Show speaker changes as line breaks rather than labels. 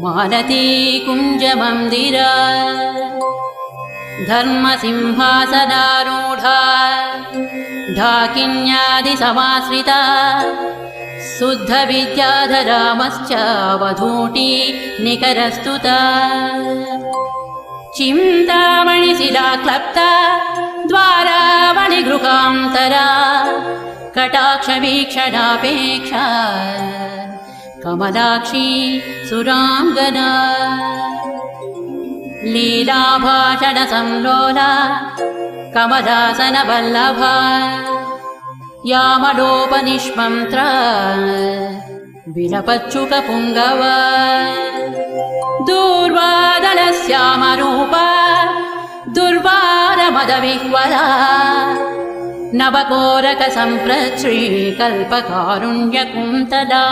Malti कुञ्जमन्दिरा धर्मसिंहासनारूढा ढाकिन्यादिसमाश्रिता शुद्धविद्याधरामश्च वधूटी निकरस्तुता चिन्तामणिशिलाक्लप्ता द्वारावणिगृहान्तरा कटाक्षवीक्षणापेक्षा Kamalakshi सुराङ्गना लीलाभाषणसंलोला कमलासनवल्लभा यामलोपनिष्मन्त्रा विलपच्युकपुङ्गवा दूर्वादलश्यामरूपा दुर्वारमदविह्वला नवकोरकसम्प्रश्रीकल्पकारुण्यकुन्तला।